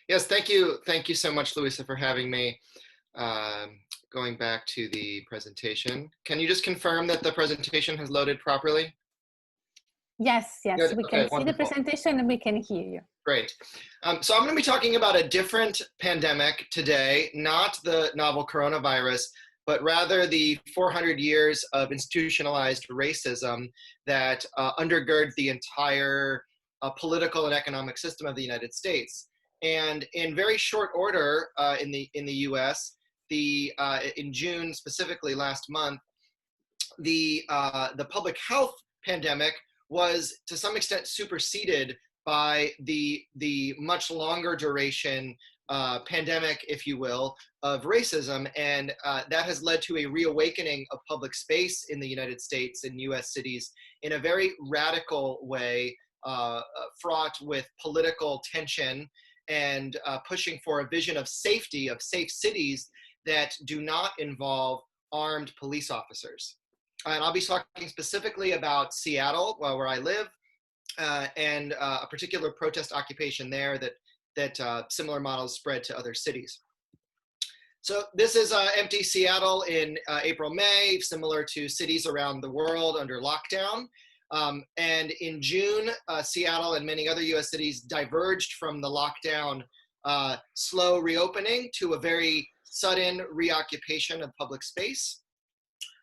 Yes, thank you. Thank you so much, Louisa, for having me. Um, Going back to the presentation, can you just confirm that the presentation has loaded properly? Yes, yes, Good. we Okay, can see the wonderful. presentation and we can hear you. Great. So I'm going to be talking about a different pandemic today, not the novel coronavirus, but rather the 400 years of institutionalized racism that undergird the entire political and economic system of the United States. And in very short order, in the U.S., in June specifically last month, the public health pandemic was to some extent superseded by the much longer duration pandemic, if you will, of racism, and that has led to a reawakening of public space in the United States and U.S. cities in a very radical way, fraught with political tension and pushing for a vision of safety, of safe cities that do not involve armed police officers. And I'll be talking specifically about Seattle, where I live, and a particular protest occupation there that similar models spread to other cities. So this is empty Seattle in April, May, similar to cities around the world under lockdown. And in June, Seattle and many other US cities diverged from the lockdown slow reopening to a very sudden reoccupation of public space,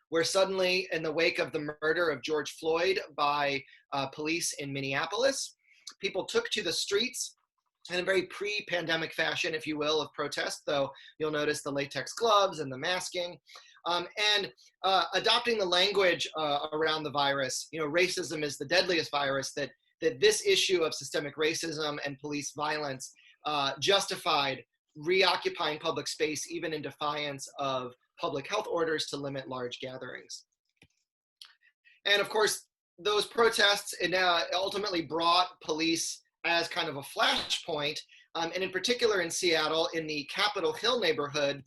where suddenly, in the wake of the murder of George Floyd by police in Minneapolis, people took to the streets in a very pre-pandemic fashion, if you will, of protest, though you'll notice the latex gloves and the masking, and adopting the language around the virus. You know, racism is the deadliest virus, that this issue of systemic racism and police violence justified reoccupying public space, even in defiance of public health orders to limit large gatherings. And of course, those protests ultimately brought police as kind of a flashpoint. And in particular in Seattle, in the Capitol Hill neighborhood,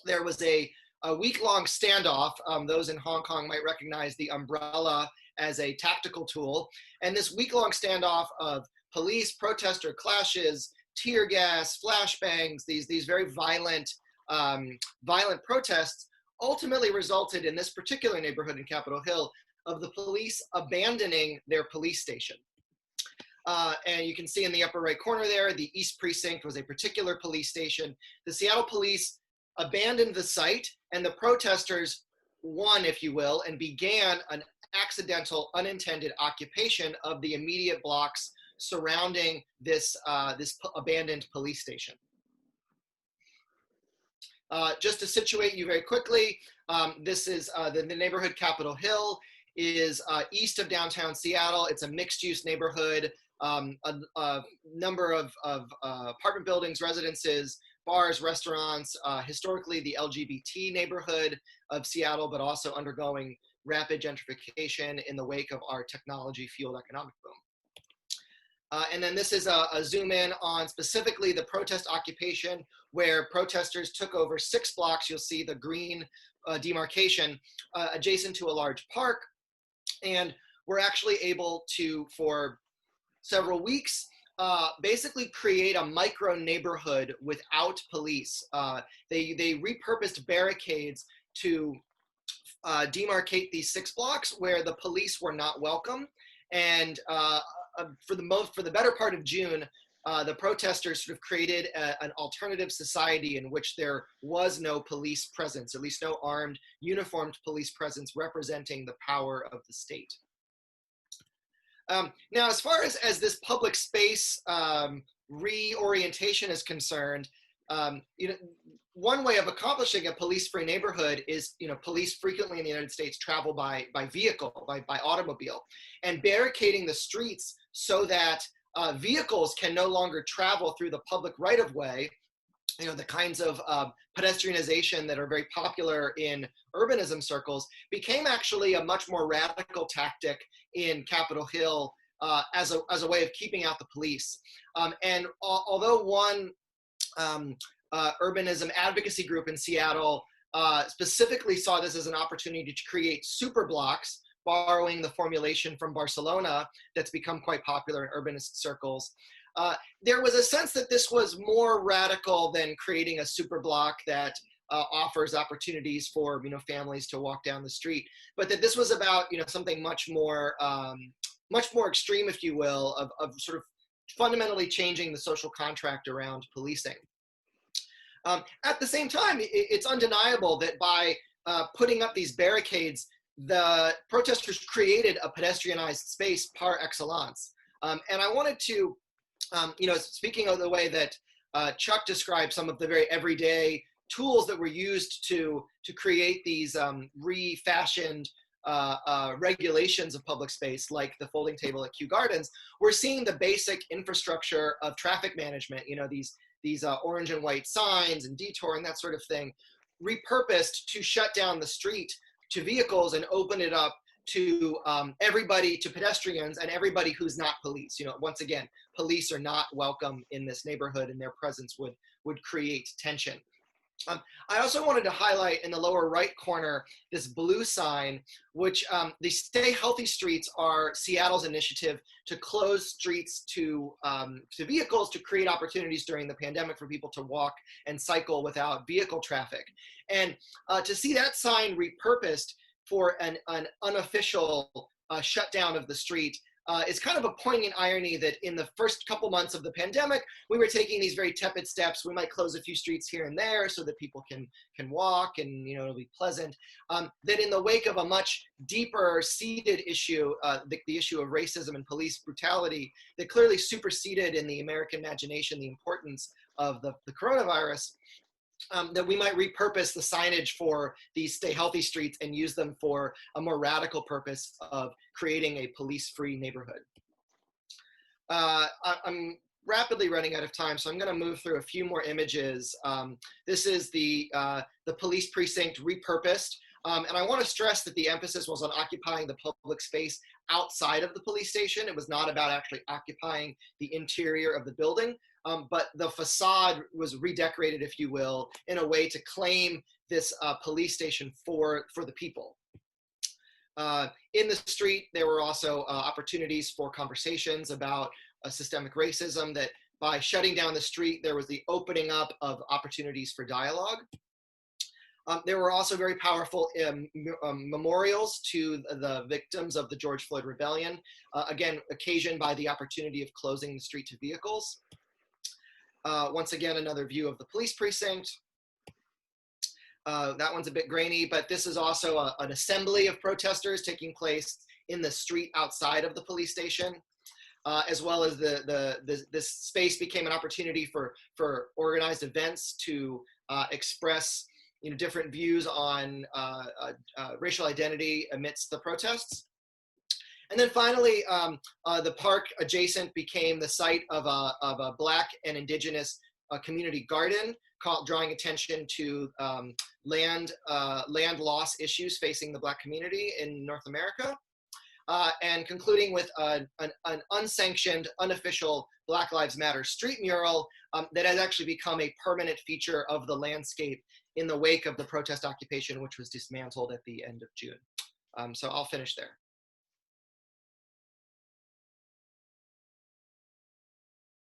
there was a week-long standoff. Those in Hong Kong might recognize the umbrella as a tactical tool. And this week-long standoff of police protester clashes, tear gas, flashbangs, these very violent protests ultimately resulted in this particular neighborhood in Capitol Hill of the police abandoning their police station. And you can see in the upper right corner there, the East Precinct was a particular police station. The Seattle police abandoned the site, and the protesters won, if you will, and began an accidental, unintended occupation of the immediate blocks surrounding this abandoned police station. Just to situate you very quickly, this is the neighborhood Capitol Hill is east of downtown Seattle. It's a mixed-use neighborhood, a number of apartment buildings, residences, bars, restaurants, historically the LGBT neighborhood of Seattle, but also undergoing rapid gentrification in the wake of our technology-fueled economic boom. And then this is a zoom in on specifically the protest occupation, where protesters took over 6 blocks. You'll see the green demarcation adjacent to a large park. And we're actually able to, for several weeks, basically create a micro neighborhood without police. They repurposed barricades to demarcate these 6 blocks where the police were not welcome. And for the better part of June, the protesters sort of created an alternative society in which there was no police presence, at least no armed, uniformed police presence representing the power of the state. Now, as far as this public space reorientation is concerned, one way of accomplishing a police-free neighborhood is, police frequently in the United States travel by vehicle, by automobile, and barricading the streets so that vehicles can no longer travel through the public right-of-way, the kinds of pedestrianization that are very popular in urbanism circles, became actually a much more radical tactic in Capitol Hill as a way of keeping out the police. And although one urbanism advocacy group in Seattle specifically saw this as an opportunity to create super blocks, borrowing the formulation from Barcelona that's become quite popular in urbanist circles, there was a sense that this was more radical than creating a super block that offers opportunities for families to walk down the street, but that this was about something much more extreme, if you will, of sort of fundamentally changing the social contract around policing. At the same time, it's undeniable that by putting up these barricades, the protesters created a pedestrianized space par excellence. And I wanted to, speaking of the way that Chuck described some of the very everyday tools that were used to create these refashioned regulations of public space, like the folding table at Kew Gardens, we're seeing the basic infrastructure of traffic management, these orange and white signs and detour and that sort of thing, repurposed to shut down the street to vehicles and open it up to everybody, to pedestrians and everybody who's not police. Once again, police are not welcome in this neighborhood, and their presence would create tension. I also wanted to highlight in the lower right corner this blue sign, which the Stay Healthy Streets are Seattle's initiative to close streets to vehicles to create opportunities during the pandemic for people to walk and cycle without vehicle traffic. And to see that sign repurposed for an unofficial shutdown of the street is kind of a poignant irony that in the first couple months of the pandemic, we were taking these very tepid steps. We might close a few streets here and there so that people can walk and it'll be pleasant. That in the wake of a much deeper seated issue, the issue of racism and police brutality, that clearly superseded in the American imagination the importance of the coronavirus, that we might repurpose the signage for these Stay Healthy Streets and use them for a more radical purpose of creating a police-free neighborhood. I'm rapidly running out of time, so I'm going to move through a few more images. This is the police precinct repurposed. And I want to stress that the emphasis was on occupying the public space outside of the police station. It was not about actually occupying the interior of the building, but the facade was redecorated, if you will, in a way to claim this police station for the people. In the street, there were also opportunities for conversations about systemic racism, that by shutting down the street, there was the opening up of opportunities for dialogue. There were also very powerful memorials to the victims of the George Floyd Rebellion, again, occasioned by the opportunity of closing the street to vehicles. Once again, another view of the police precinct. That one's a bit grainy, but this is also an assembly of protesters taking place in the street outside of the police station, as well as this space became an opportunity for organized events to express different views on racial identity amidst the protests. And then finally, the park adjacent became the site of a Black and Indigenous community garden, drawing attention to land loss issues facing the Black community in North America, and concluding with an unsanctioned, unofficial Black Lives Matter street mural that has actually become a permanent feature of the landscape in the wake of the protest occupation, which was dismantled at the end of June. So I'll finish there.